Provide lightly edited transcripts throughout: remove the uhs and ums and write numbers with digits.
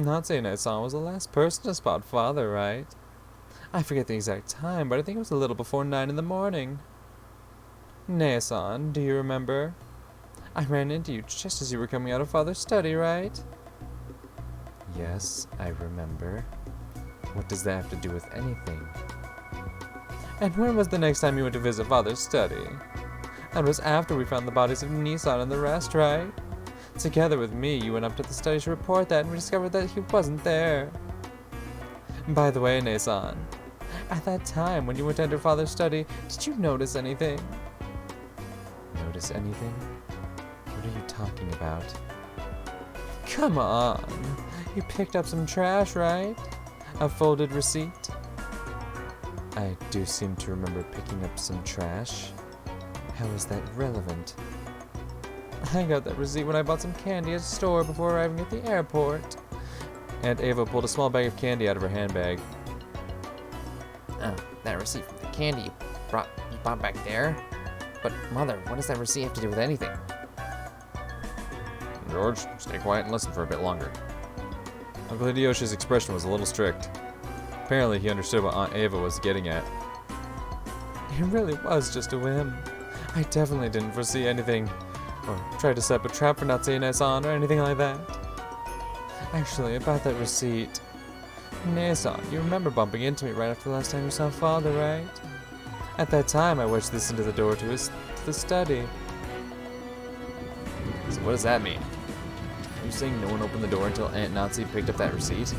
Natsume-san was the last person to spot Father, right? I forget the exact time, but I think it was a little before 9 in the morning. Nae-san, do you remember? I ran into you just as you were coming out of Father's study, right? Yes, I remember. What does that have to do with anything? And when was the next time you went to visit Father's study? That was after we found the bodies of Nissan and the rest, right? Together with me, you went up to the study to report that, and we discovered that he wasn't there. By the way, Nae-san, at that time when you went to enter Father's study, did you notice anything? Notice anything? What are you talking about? Come on! You picked up some trash, right? A folded receipt? I do seem to remember picking up some trash. How is that relevant? I got that receipt when I bought some candy at a store before arriving at the airport. Aunt Ava pulled a small bag of candy out of her handbag. Oh, that receipt from the candy you bought back there? But, Mother, what does that receipt have to do with anything? George, stay quiet and listen for a bit longer. Uncle Hideyoshi's expression was a little strict. Apparently he understood what Aunt Ava was getting at. It really was just a whim. I definitely didn't foresee anything, or try to set up a trap for Natsume-san or anything like that. Actually, about that receipt. Nae-san, you remember bumping into me right after the last time you saw Father, right? At that time, I wedged this into the door to the study. So what does that mean? Are you saying no one opened the door until Aunt Nazi picked up that receipt?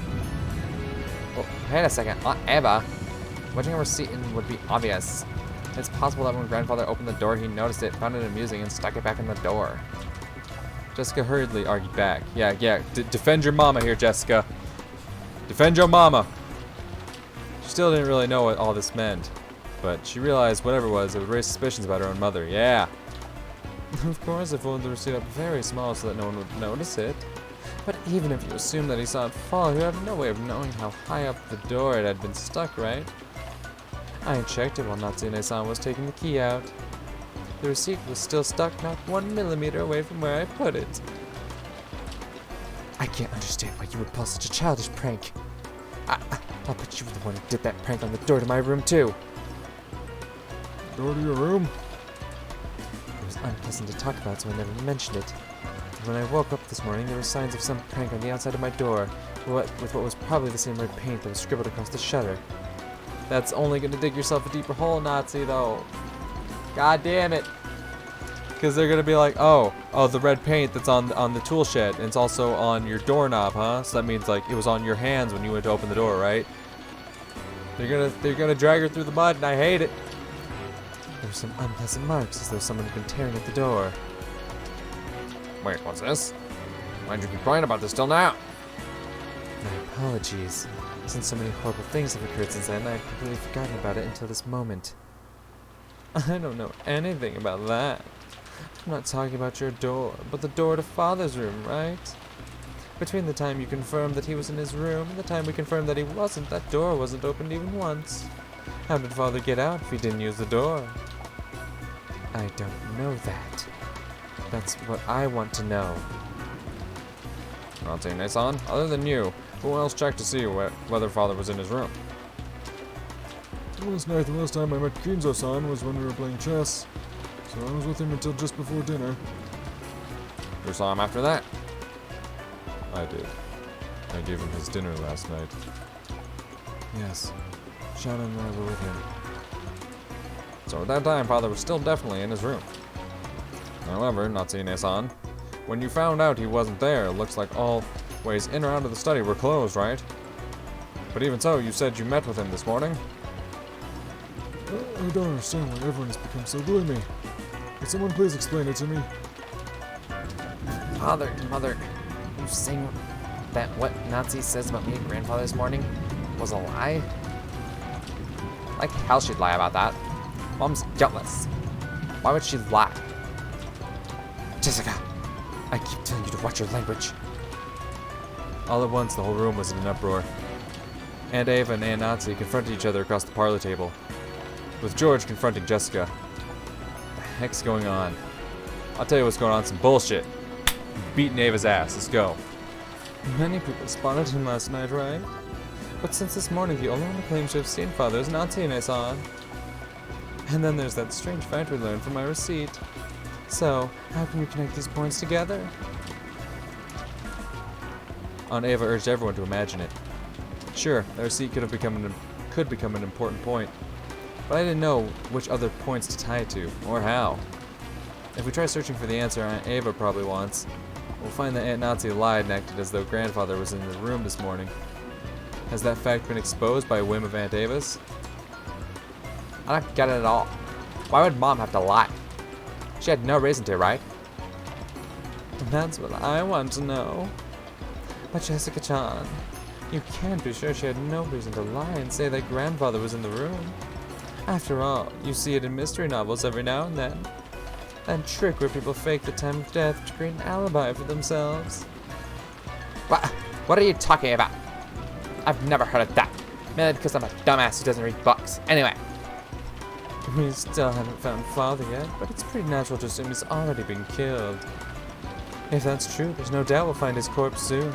Well, wait a second. Aunt Eva, wedging a receipt in would be obvious. It's possible that when Grandfather opened the door, he noticed it, found it amusing, and stuck it back in the door. Jessica hurriedly argued back. Yeah, defend your mama here, Jessica. Defend your mama. She still didn't really know what all this meant, but she realized whatever it was, it would raise suspicions about her own mother. Yeah. Of course, I folded the receipt up very small so that no one would notice it. But even if you assume that he saw it fall, you have no way of knowing how high up the door it had been stuck, right? I checked it while Natsume-san was taking the key out. The receipt was still stuck not 1 millimeter away from where I put it. I can't understand why you would pull such a childish prank. I'll bet you were the one who did that prank on the door to my room, too. Door to your room? It was unpleasant to talk about, so I never mentioned it. When I woke up this morning, there were signs of some prank on the outside of my door, with what was probably the same red paint that was scribbled across the shutter. That's only going to dig yourself a deeper hole, Nazi, though. God damn it. Because they're going to be like, oh, the red paint that's on the tool shed, and it's also on your doorknob, huh? So that means, like, it was on your hands when you went to open the door, right? They're gonna drag her through the mud, and I hate it. There were some unpleasant marks, as though someone had been tearing at the door. Wait, what's this? Why'd you keep crying about this till now? My apologies. Since so many horrible things have occurred since then, I've completely forgotten about it until this moment. I don't know anything about that. I'm not talking about your door, but the door to Father's room, right? Between the time you confirmed that he was in his room and the time we confirmed that he wasn't, that door wasn't opened even once. How did Father get out if he didn't use the door? I don't know that. That's what I want to know. Natsume-san, other than you, who else checked to see whether Father was in his room? Last night, the last time I met Kinzo-san was when we were playing chess. So I was with him until just before dinner. You saw him after that? I did. I gave him his dinner last night. Yes. Shannon and I were with him. So at that time, Father was still definitely in his room. However, Natsume-san, when you found out he wasn't there, it looks like all ways in or out of the study were closed, right? But even so, you said you met with him this morning? I don't understand why everyone has become so gloomy. Could someone please explain it to me? Father, Mother, you saying that what Nazi says about me and Grandfather this morning was a lie? Like hell she'd lie about that. Mom's guiltless. Why would she lie? Jessica, I keep telling you to watch your language. All at once, the whole room was in an uproar. Aunt Ava and Aunt Nazi confronted each other across the parlor table, with George confronting Jessica. What the heck's going on? I'll tell you what's going on, some bullshit. Beating Ava's ass, let's go. Many people spotted him last night, right? But since this morning, the only one who claims to have seen Father is Natsune-san. And then there's that strange fact we learned from my receipt. So, how can we connect these points together? Aunt Ava urged everyone to imagine it. Sure, the receipt could become an important point, but I didn't know which other points to tie it to, or how. If we try searching for the answer Aunt Ava probably wants, we'll find that Aunt Nazi lied and acted as though Grandfather was in the room this morning. Has that fact been exposed by a whim of Aunt Ava's? I don't get it at all. Why would Mom have to lie? She had no reason to, right? That's what I want to know. But Jessica-chan, you can't be sure she had no reason to lie and say that Grandfather was in the room. After all, you see it in mystery novels every now and then. That trick where people fake the time of death to create an alibi for themselves. What are you talking about? I've never heard of that. Merely because I'm a dumbass who doesn't read books. Anyway. We still haven't found Father yet, but it's pretty natural to assume he's already been killed. If that's true, there's no doubt we'll find his corpse soon.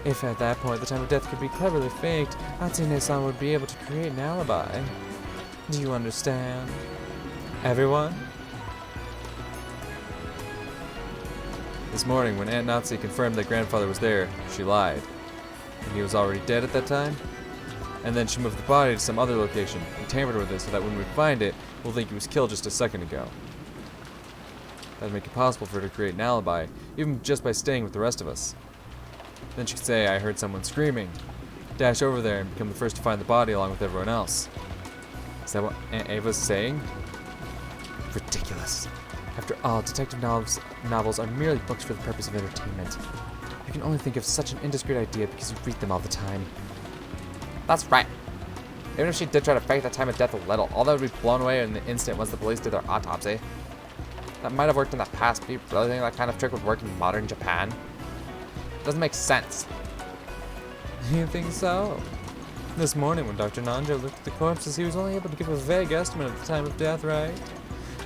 If at that point the time of death could be cleverly faked, Natsune-san would be able to create an alibi. Do you understand? Everyone? This morning, when Aunt Natsu confirmed that Grandfather was there, she lied. And he was already dead at that time? And then she moved the body to some other location and tampered with it so that when we find it, we'll think he was killed just a second ago. That'd make it possible for her to create an alibi, even just by staying with the rest of us. Then she could say, I heard someone screaming, dash over there and become the first to find the body along with everyone else. Is that what Aunt Ava's saying? Ridiculous. After all, detective novels are merely books for the purpose of entertainment. You can only think of such an indiscreet idea because you read them all the time. That's right. Even if she did try to fake the time of death a little, all that would be blown away in the instant once the police did their autopsy. That might have worked in the past, but you really think that kind of trick would work in modern Japan? Doesn't make sense. You think so? This morning when Dr. Nanjo looked at the corpses, he was only able to give a vague estimate of the time of death, right?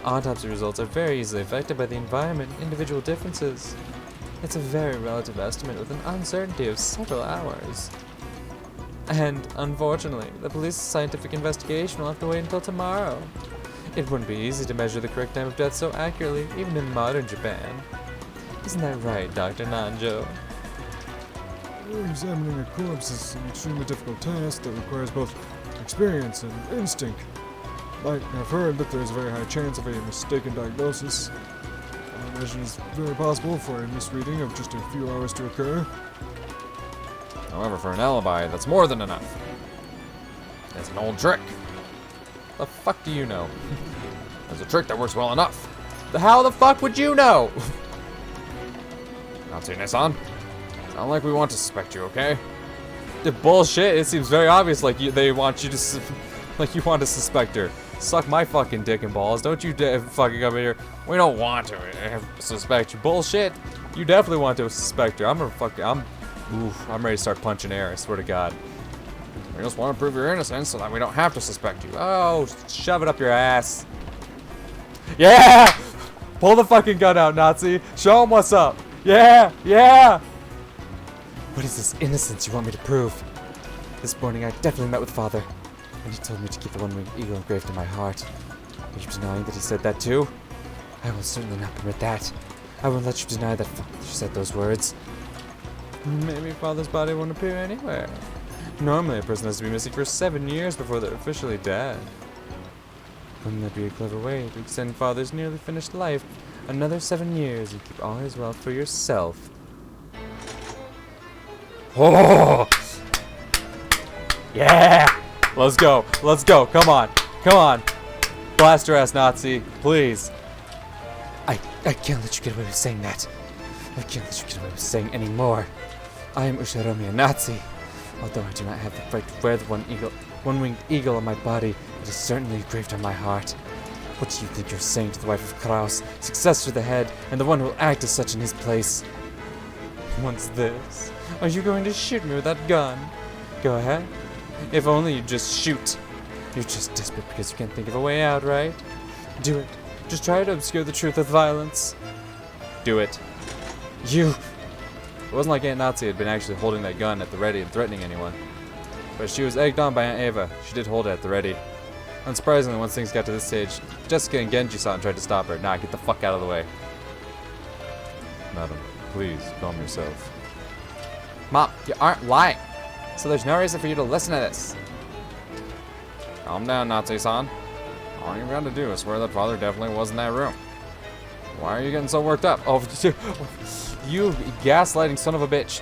Autopsy results are very easily affected by the environment and individual differences. It's a very relative estimate with an uncertainty of several hours. And, unfortunately, the police's scientific investigation will have to wait until tomorrow. It wouldn't be easy to measure the correct time of death so accurately, even in modern Japan. Isn't that right, Dr. Nanjo? Examining a corpse is an extremely difficult task that requires both experience and instinct. I have heard that there's a very high chance of a mistaken diagnosis. I imagine it's very possible for a misreading of just a few hours to occur. However, for an alibi, that's more than enough. It's an old trick. The fuck do you know? There's a trick that works well enough. How the fuck would you know? Natsune-san, sound like we want to suspect you, okay? The bullshit. It seems very obvious like they want you to, like you want to suspect her. Suck my fucking dick and balls. Don't you dare fucking come in here. We don't want to suspect you. Bullshit. You definitely want to suspect her. I'm ready to start punching air, I swear to God. We just want to prove your innocence so that we don't have to suspect you. Oh, shove it up your ass. Yeah! Pull the fucking gun out, Nazi. Show him what's up. Yeah! Yeah! What is this innocence you want me to prove? This morning I definitely met with Father, and he told me to keep the one-winged eagle engraved in my heart. Are you denying that he said that too? I will certainly not permit that. I won't let you deny that Father said those words. Maybe Father's body won't appear anywhere. Normally, a person has to be missing for 7 years before they're officially dead. Wouldn't that be a clever way to extend Father's nearly finished life another 7 years and keep all his wealth for yourself? Oh! Yeah! Let's go. Let's go. Come on. Come on. Blast your ass, Nazi. Please. I can't let you get away with saying that. I can't let you get away with saying any more. I am Ushiromi, a Nazi. Although I do not have the right to wear the one-winged eagle on my body, it is certainly engraved on my heart. What do you think you're saying to the wife of Kraus, successor to the head, and the one who will act as such in his place? What's this? Are you going to shoot me with that gun? Go ahead. If only you'd just shoot. You're just desperate because you can't think of a way out, right? Do it. Just try to obscure the truth with violence. Do it. You... It wasn't like Aunt Nazi had been actually holding that gun at the ready and threatening anyone. But she was egged on by Aunt Ava. She did hold it at the ready. Unsurprisingly, once things got to this stage, Jessica and Genji saw it and tried to stop her. Nah, get the fuck out of the way. Madam, please, calm yourself. Mom, you aren't lying. So there's no reason for you to listen to this. Calm down, Nazi-san. All you got to do is swear that father definitely was in that room. Why are you getting so worked up? Oh, you gaslighting son of a bitch.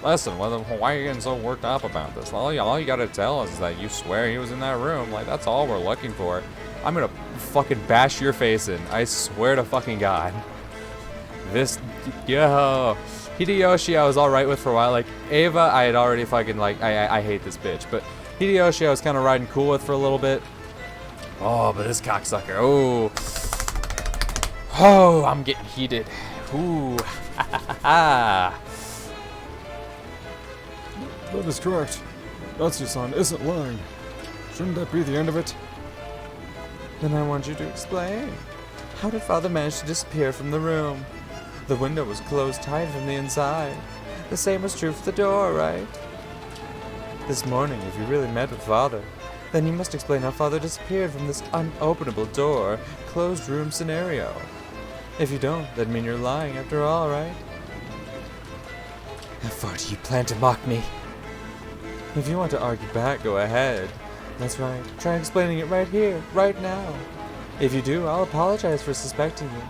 Listen, why are you getting so worked up about this? All you gotta tell us is that you swear he was in that room. Like, that's all we're looking for. I'm gonna fucking bash your face in. I swear to fucking God. Hideyoshi I was alright with for a while. Like, Ava, I had already fucking, like, I hate this bitch. But Hideyoshi I was kind of riding cool with for a little bit. Oh, but this cocksucker. Oh, I'm getting heated. Ooh. That is correct. Natsu-san isn't lying. Shouldn't that be the end of it? Then I want you to explain. How did father manage to disappear from the room? The window was closed tight from the inside. The same was true for the door, right? This morning, if you really met with father, then you must explain how father disappeared from this unopenable door, closed room scenario. If you don't, that'd mean you're lying after all, right? How far do you plan to mock me? If you want to argue back, go ahead. That's right. Try explaining it right here, right now. If you do, I'll apologize for suspecting you.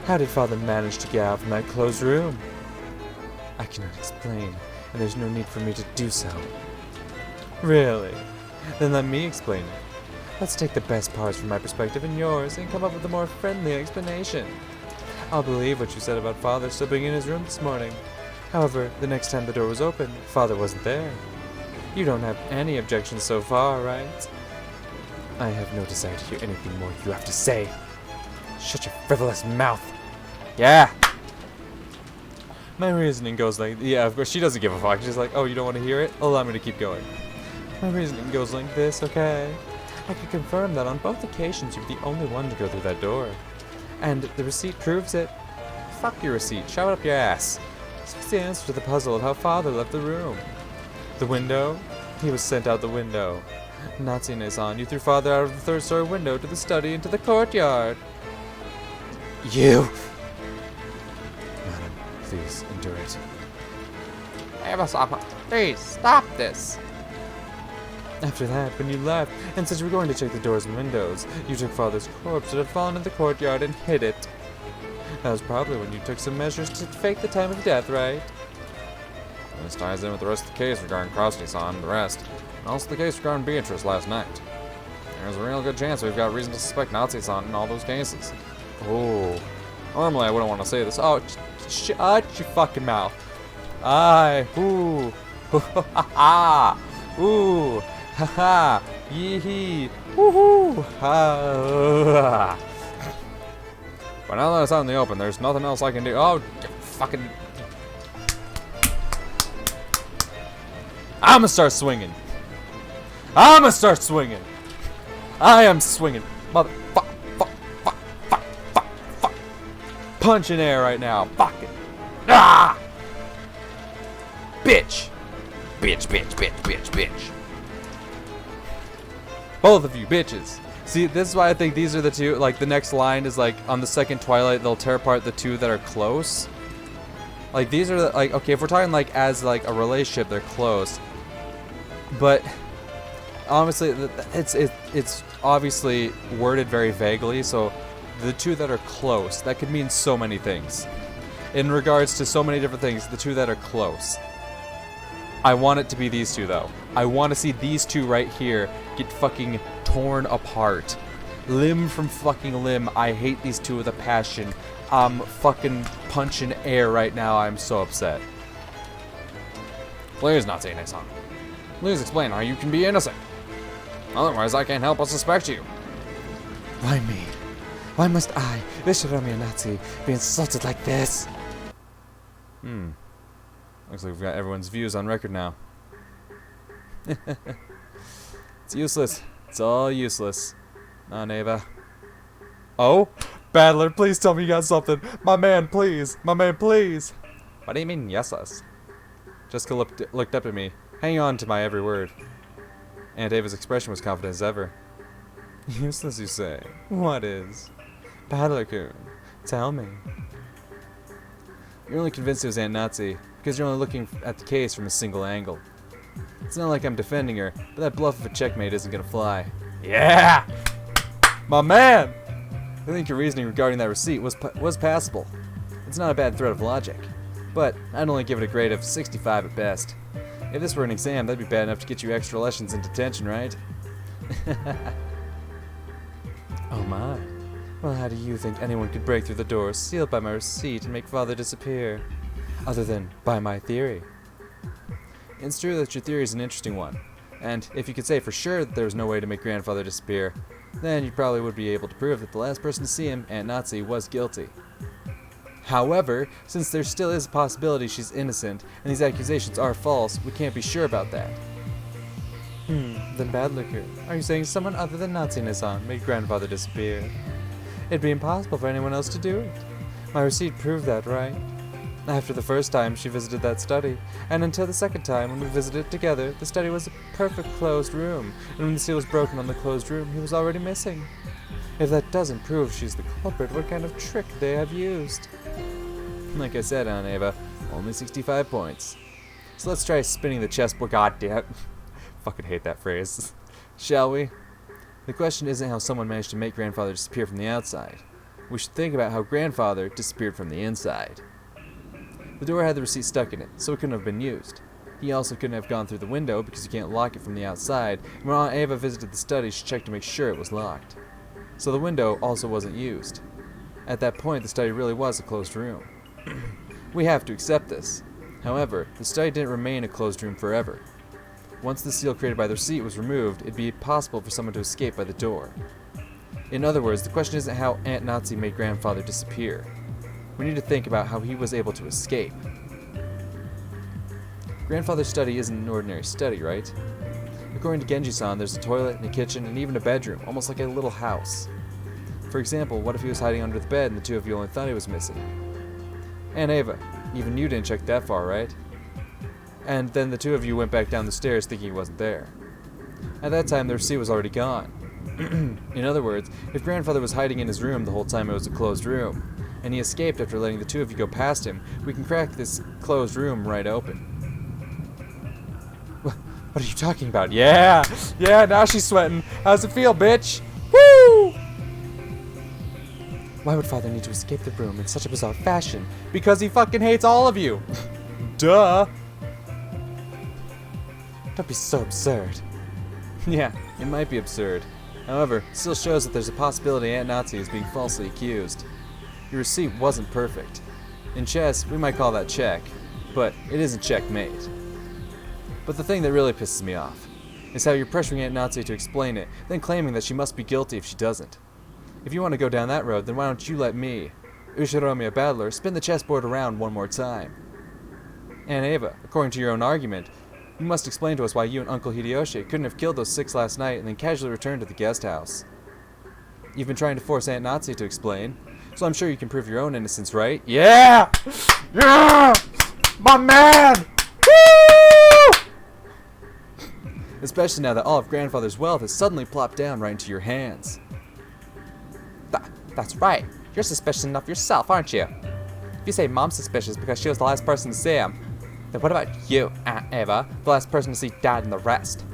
How did father manage to get out from that closed room? I cannot explain, and there's no need for me to do so. Really? Then let me explain it. Let's take the best parts from my perspective and yours and come up with a more friendly explanation. I'll believe what you said about father slipping in his room this morning. However, the next time the door was open, father wasn't there. You don't have any objections so far, right? I have no desire to hear anything more you have to say. Shut your frivolous mouth. Yeah. My reasoning goes like, yeah, of course, she doesn't give a fuck. She's like, oh, you don't want to hear it? Allow me to keep going. My reasoning goes like this, okay? I can confirm that on both occasions you're the only one to go through that door. And the receipt proves it. Fuck your receipt. Shove it up your ass. So what's the answer to the puzzle of how father left the room? The window? He was sent out the window. Natsu-san, you threw father out of the third-story window to the study into the courtyard. You! Madam, please endure it. Ava-sama, please stop this. After that, when you left, and said you were going to check the doors and windows, you took father's corpse that had fallen in the courtyard and hid it. That was probably when you took some measures to fake the time of death, right? This ties in with the rest of the case regarding Krosny-san and the rest, and also the case regarding Beatrice last night. There's a real good chance we've got reason to suspect Nazi-san in all those cases. Oh. Normally I wouldn't want to say this. Oh, shut your fucking mouth. Ooh. Ha ha. Ooh. Ha ha. Yee-hee. Woohoo. Ha. But now that it's out in the open, there's nothing else I can do. Oh, you fucking... I'ma start swinging. I am swinging. Fuck. Punch in air right now. Fuck it. Ah! Bitch. Both of you bitches. See, this is why I think these are the two, like, the next line is, like, on the second Twilight, they'll tear apart the two that are close. Like, these are, like, okay, if we're talking, like, as, like, a relationship, they're close. But, honestly, it's obviously worded very vaguely, so the two that are close, that could mean so many things. In regards to so many different things, the two that are close. I want it to be these two, though. I want to see these two right here get fucking torn apart. Limb from fucking limb. I hate these two with a passion. I'm fucking punching air right now. I'm so upset. Please, Natsu-san. Please explain how you can be innocent. Otherwise, I can't help but suspect you. Why me? Why must I, Vishiromi Natsu, be insulted like this? Looks like we've got everyone's views on record now. It's useless. It's all useless. Ava. Oh? Battler, please tell me you got something. My man, please. My man, please. What do you mean, yesless? Jessica looked up at me, hanging on to my every word. Aunt Ava's expression was confident as ever. Useless, you say? What is? Paddler-kun, tell me. You're only convinced it was Aunt Nazi because you're only looking at the case from a single angle. It's not like I'm defending her, but that bluff of a checkmate isn't gonna fly. Yeah! My man! I think your reasoning regarding that receipt was passable. It's not a bad thread of logic, but I'd only give it a grade of 65 at best. If this were an exam, that'd be bad enough to get you extra lessons in detention, right? Oh my. Well, how do you think anyone could break through the door sealed by my receipt and make Father disappear? Other than by my theory. It's true that your theory is an interesting one, and if you could say for sure that there was no way to make Grandfather disappear, then you probably would be able to prove that the last person to see him, Aunt Nazi, was guilty. However, since there still is a possibility she's innocent, and these accusations are false, we can't be sure about that. Then bad liquor. Are you saying someone other than Nazi-Nissan made Grandfather disappear? It'd be impossible for anyone else to do it. My receipt proved that, right? After the first time she visited that study, and until the second time when we visited it together, the study was a perfect closed room, and when the seal was broken on the closed room, he was already missing. If that doesn't prove she's the culprit, what kind of trick could they have used? Like I said, Aunt Ava, only 65 points. So let's try spinning the chessboard. Goddamn. Fucking hate that phrase. Shall we? The question isn't how someone managed to make Grandfather disappear from the outside. We should think about how Grandfather disappeared from the inside. The door had the receipt stuck in it, so it couldn't have been used. He also couldn't have gone through the window because you can't lock it from the outside, and when Aunt Ava visited the study, she checked to make sure it was locked. So the window also wasn't used. At that point, the study really was a closed room. We have to accept this. However, the study didn't remain a closed room forever. Once the seal created by the receipt was removed, it'd be possible for someone to escape by the door. In other words, the question isn't how Aunt Nazi made Grandfather disappear. We need to think about how he was able to escape. Grandfather's study isn't an ordinary study, right? According to Genji-san, there's a toilet and a kitchen and even a bedroom, almost like a little house. For example, what if he was hiding under the bed and the two of you only thought he was missing? Aunt Ava, even you didn't check that far, right? And then the two of you went back down the stairs thinking he wasn't there. At that time, the receipt was already gone. In other words, if Grandfather was hiding in his room the whole time it was a closed room, and he escaped after letting the two of you go past him, we can crack this closed room right open. What are you talking about? Yeah! Yeah, now she's sweating. How's it feel, bitch? Woo! Why would Father need to escape the room in such a bizarre fashion? Because he fucking hates all of you! Duh! Don't be so absurd. Yeah, it might be absurd. However, it still shows that there's a possibility Aunt Nazi is being falsely accused. Your receipt wasn't perfect. In chess, we might call that check, but it isn't checkmate. But the thing that really pisses me off is how you're pressuring Aunt Nazi to explain it, then claiming that she must be guilty if she doesn't. If you want to go down that road, then why don't you let me, Ushiromiya Battler, spin the chessboard around one more time? Aunt Ava, according to your own argument, you must explain to us why you and Uncle Hideyoshi couldn't have killed those 6 last night and then casually returned to the guest house. You've been trying to force Aunt Nazi to explain, so I'm sure you can prove your own innocence, right? Yeah! Yeah! My man! Woo! Especially now that all of Grandfather's wealth has suddenly plopped down right into your hands. That's right. You're suspicious enough yourself, aren't you? If you say Mom's suspicious because she was the last person to see him, then what about you, Aunt Ava, the last person to see Dad and the rest?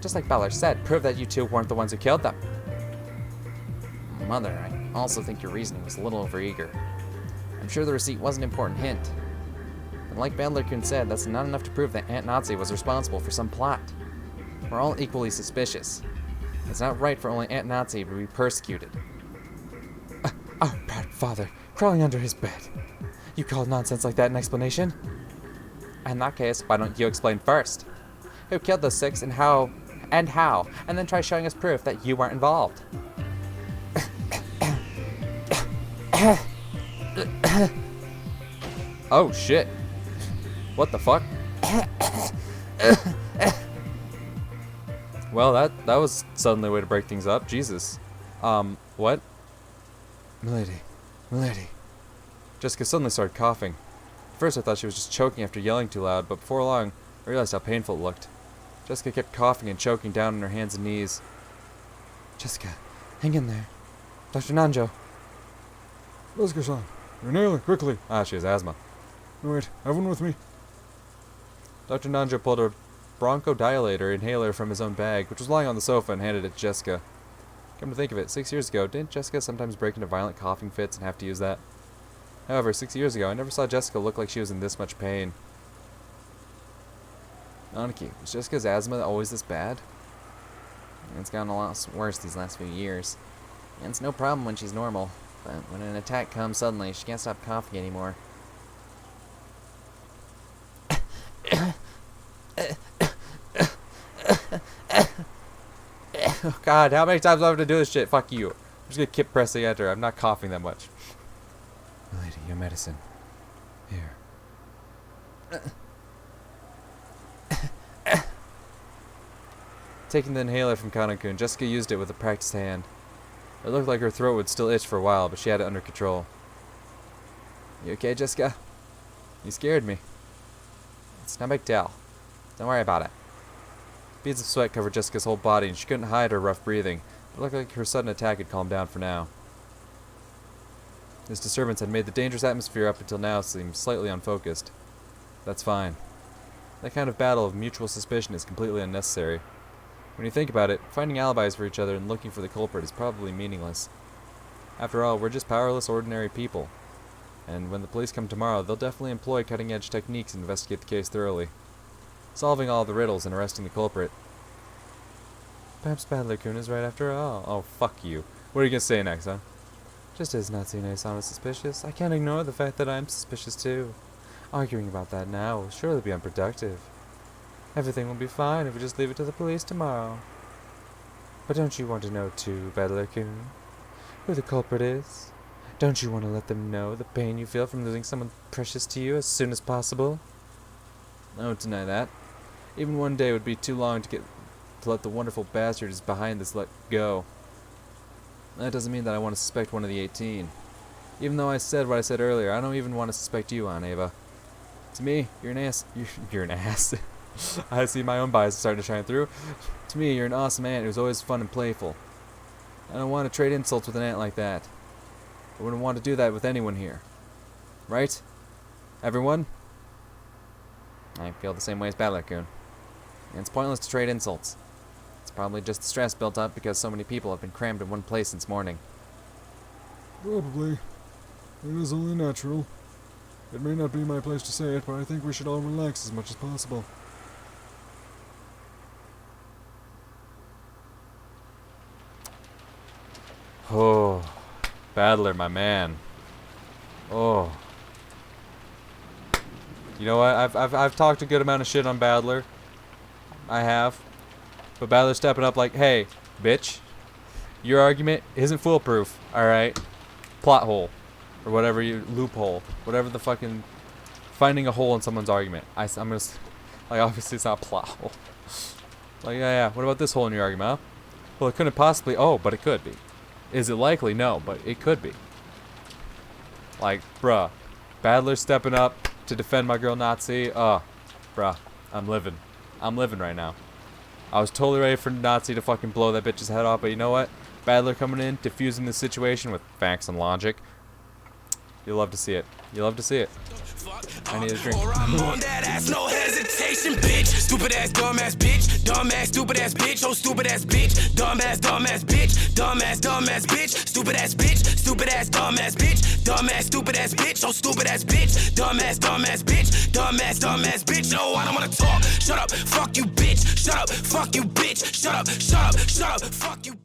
Just like Battler said, prove that you two weren't the ones who killed them. Mother, I also think your reasoning was a little overeager. I'm sure the receipt was an important hint. But like Battler-kun said, that's not enough to prove that Aunt Nazi was responsible for some plot. We're all equally suspicious. It's not right for only Aunt Nazi to be persecuted. Our proud father, crawling under his bed. You call nonsense like that an explanation? In that case, why don't you explain first? Who killed those 6 and how, and then try showing us proof that you weren't involved. Oh shit. What the fuck? Well, that was suddenly a way to break things up. Jesus. What? Milady. Jessica suddenly started coughing. first I thought she was just choking after yelling too loud, but before long, I realized how painful it looked. Jessica kept coughing and choking down on her hands and knees. Jessica, hang in there. Dr. Nanjo. Jessica-san, your inhaler, quickly. Ah, she has asthma. No, wait, have one with me. Dr. Nanjo pulled a bronchodilator inhaler from his own bag, which was lying on the sofa, and handed it to Jessica. Come to think of it, 6 years ago, didn't Jessica sometimes break into violent coughing fits and have to use that? However, 6 years ago, I never saw Jessica look like she was in this much pain. Aniki, was Jessica's asthma always this bad? It's gotten a lot worse these last few years. And it's no problem when she's normal. But when an attack comes suddenly, she can't stop coughing anymore. Oh god, how many times do I have to do this shit? Fuck you. I'm just gonna keep pressing enter. I'm not coughing that much. Lady, your medicine. Here. Taking the inhaler from Kanokun, Jessica used it with a practiced hand. It looked like her throat would still itch for a while, but she had it under control. You okay, Jessica? You scared me. It's no big deal. Don't worry about it. Beads of sweat covered Jessica's whole body, and she couldn't hide her rough breathing. It looked like her sudden attack had calmed down for now. This disturbance had made the dangerous atmosphere up until now seem slightly unfocused. That's fine. That kind of battle of mutual suspicion is completely unnecessary. When you think about it, finding alibis for each other and looking for the culprit is probably meaningless. After all, we're just powerless, ordinary people. And when the police come tomorrow, they'll definitely employ cutting-edge techniques and investigate the case thoroughly, solving all the riddles and arresting the culprit. Perhaps Battler-kun is right after all. Oh, fuck you. What are you gonna say next, huh? Just as Natsune-san was suspicious, I can't ignore the fact that I'm suspicious too. Arguing about that now will surely be unproductive. Everything will be fine if we just leave it to the police tomorrow. But don't you want to know too, Battler-kun, who the culprit is? Don't you want to let them know the pain you feel from losing someone precious to you as soon as possible? I won't deny that. Even one day would be too long to let the wonderful bastard who's behind this let go. That doesn't mean that I want to suspect one of the 18. Even though I said what I said earlier, I don't even want to suspect you, Aunt Ava. To me, you're an ass. You're an ass. I see my own bias starting to shine through. To me, you're an awesome aunt who's always fun and playful. I don't want to trade insults with an aunt like that. I wouldn't want to do that with anyone here. Right? Everyone? I feel the same way as Battler-kun. And it's pointless to trade insults. It's probably just the stress built up because so many people have been crammed in one place since morning. Probably. It is only natural. It may not be my place to say it, but I think we should all relax as much as possible. Oh, Battler, my man. Oh. You know what? I've talked a good amount of shit on Battler. I have. But Battler's stepping up like, hey, bitch, your argument isn't foolproof, alright? Plot hole. Or whatever you, loophole. Whatever the fucking, finding a hole in someone's argument. I'm gonna, like, obviously it's not a plot hole. Like, yeah, what about this hole in your argument, huh? Well, it couldn't possibly, oh, but it could be. Is it likely? No, but it could be. Like, bruh. Battler stepping up to defend my girl Nazi. Bruh. I'm living. I'm living right now. I was totally ready for Nazi to fucking blow that bitch's head off, but you know what? Battler coming in, diffusing the situation with facts and logic. You love to see it. You love to see it. I need a drink. I'm on that ass, no hesitation, bitch. Stupid ass, dumb ass bitch. Dumb ass, stupid ass bitch. Oh, stupid ass bitch. Dumb ass bitch. Dumb ass bitch. Stupid ass bitch. Stupid ass, dumb ass bitch. Dumb ass, stupid ass bitch. Oh, stupid ass bitch. Dumb ass bitch. Dumb ass bitch. No, I don't wanna talk. Shut up, fuck you, bitch. Shut up, fuck you, bitch. Shut up, fuck you.